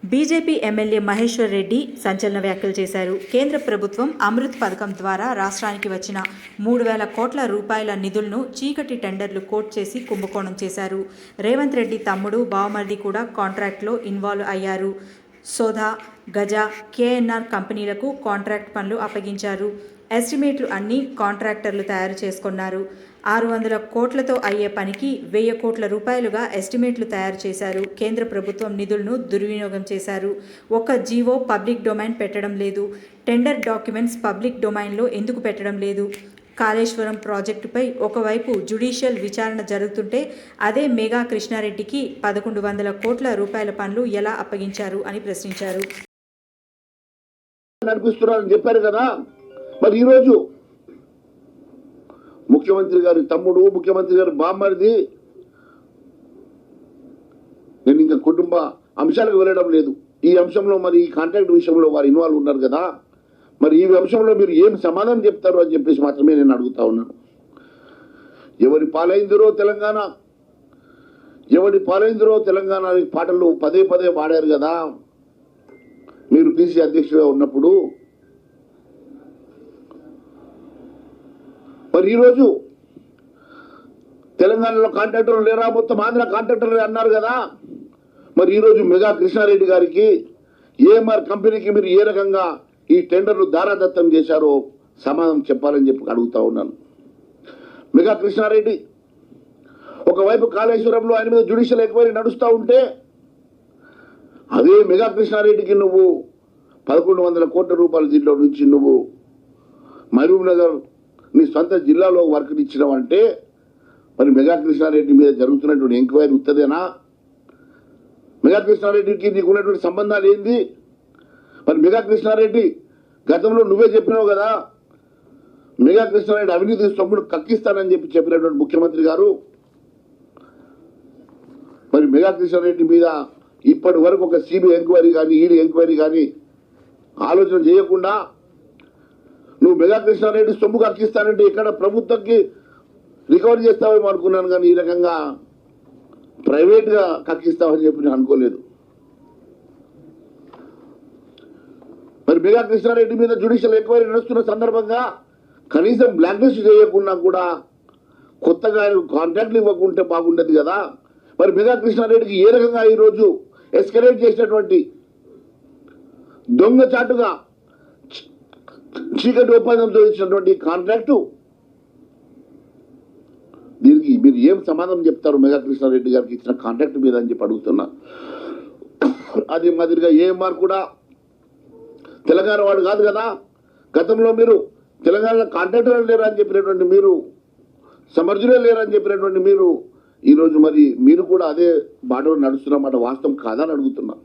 BJP MLA Maheshwar Reddy సంచలన వ్యాఖ్యలు చేశారు. కేంద్ర ప్రభుత్వం అమృత్ పథకం ద్వారా రాష్ట్రానికి వచ్చిన 3,000 కోట్ల రూపాయల నిధులను చీకటి టెండర్లు కోట్ చేసి కుంభకోణం చేశారు. రేవంత్ రెడ్డి తమ్ముడు, బావమరిది కూడా కాంట్రాక్ట్లో ఇన్వాల్వ్ అయ్యారు. సోదా, గజ, కేఎన్ఆర్ కంపెనీలకు కాంట్రాక్ట్ పనులు అప్పగించారు. ఎస్టిమేట్లు అన్ని కాంట్రాక్టర్లు తయారు చేసుకున్నారు. 600 కోట్లతో అయ్యే పనికి 1000 కోట్ల రూపాయలుగా ఎస్టిమేట్లు తయారు చేశారు. కేంద్ర ప్రభుత్వం నిధులను దుర్వినియోగం చేశారు. ఒక్క జీవో పబ్లిక్ డొమైన్ పెట్టడం లేదు. టెండర్ డాక్యుమెంట్స్ పబ్లిక్ డొమైన్లో ఎందుకు పెట్టడం లేదు? కాళేశ్వరం ప్రాజెక్టుపై ఒకవైపు జ్యుడిషియల్ విచారణ జరుగుతుంటే అదే మేఘా కృష్ణారెడ్డికి 1100 కోట్ల రూపాయల పనులు ఎలా అప్పగించారు అని ప్రశ్నించారు. నడిపిస్తున్నారని చెప్పారు కదా, మరి ఈరోజు ముఖ్యమంత్రి గారి తమ్ముడు, ముఖ్యమంత్రి గారి బామ్మరిది, నేను ఇంకా కుటుంబ అంశాలకు వెళ్ళడం లేదు, ఈ అంశంలో మరి ఈ కాంట్రాక్ట్ విషయంలో వారు ఇన్వాల్వ్ ఉన్నారు కదా, మరి ఈ అంశంలో మీరు ఏం సమాధానం చెప్తారు అని చెప్పేసి మాత్రమే నేను అడుగుతా ఉన్నాను. ఎవరి పాలైందిరో తెలంగాణ, ఎవరి పాలైందిరో తెలంగాణ పాటలు పదే పదే పాడారు కదా మీరు పిసి అధ్యక్షుడిగా ఉన్నప్పుడు. మరి ఈరోజు తెలంగాణలో కాంట్రాక్టర్లు లేరా, మొత్తం ఆంధ్ర కాంట్రాక్టర్లు అన్నారు కదా, మరి ఈరోజు మెగా కృష్ణారెడ్డి గారికి, ఏఎంఆర్ కంపెనీకి మీరు ఏ రకంగా ఈ టెండర్లు దారాదత్తం చేశారో సమాధానం చెప్పాలని చెప్పి అడుగుతా ఉన్నాను. మెగా కృష్ణారెడ్డి ఒకవైపు కాళేశ్వరంలో ఆయన మీద జ్యుడిషియల్ ఎంక్వైరీ నడుస్తూ ఉంటే, అదే మెగా కృష్ణారెడ్డికి నువ్వు 1100 కోట్ల రూపాయల దీంట్లో నుంచి నువ్వు మహబూబ్ నగర్ నీ సొంత జిల్లాలో వర్క్ ఇచ్చినావంటే, మరి మెగా కృష్ణారెడ్డి మీద జరుగుతున్నటువంటి ఎంక్వైరీ ఉత్తదేనా? మెగా కృష్ణారెడ్డికి నీకు ఉన్నటువంటి సంబంధాలు ఏంది? మరి మెగా కృష్ణారెడ్డి గతంలో నువ్వే చెప్పినావు కదా, మెగా కృష్ణారెడ్డి అవినీతి సొమ్మును కక్కిస్తానని చెప్పినటువంటి ముఖ్యమంత్రి గారు, మరి మెగా కృష్ణారెడ్డి మీద ఇప్పటి వరకు ఒక సిబిఐ ఎంక్వైరీ కానీ, ఈడీ ఎంక్వైరీ కానీ ఆలోచన చేయకుండా నువ్వు మెగా కృష్ణారెడ్డి సొమ్ము కక్కిస్తానంటే ఇక్కడ ప్రభుత్వంకి రికవరీ చేస్తావేమో అనుకున్నాను, కానీ ఈ రకంగా ప్రైవేట్గా కక్కిస్తావని చెప్పి నేను అనుకోలేదు. మరి మెగా కృష్ణారెడ్డి మీద జ్యుడిషియల్ ఎంక్వైరీ నడుస్తున్న సందర్భంగా కనీసం బ్లాక్ లిస్ట్ చేయకుండా కూడా కొత్తగా కాంట్రాక్ట్లు ఇవ్వకుంటే బాగుండదు కదా. మరి మెగా కృష్ణారెడ్డికి ఏ రకంగా ఈరోజు ఎస్కలేట్ చేసినటువంటి దొంగచాటుగా చీకటి ఒప్పందంతో ఇచ్చినటువంటి కాంట్రాక్టు, దీనికి మీరు ఏం సమాధానం చెప్తారు మెగా కృష్ణారెడ్డి గారికి ఇచ్చిన కాంట్రాక్ట్ మీద అని చెప్పి అడుగుతున్నా. అదే మాదిరిగా ఏఎంఆర్ కూడా తెలంగాణ వాడు కాదు కదా, గతంలో మీరు తెలంగాణలో కాంట్రాక్టర్లు లేరు అని చెప్పినటువంటి మీరు, సమర్థులే లేరు అని చెప్పినటువంటి మీరు, ఈరోజు మరి మీరు కూడా అదే బాటలో నడుస్తున్నమాట వాస్తవం కాదని అడుగుతున్నా.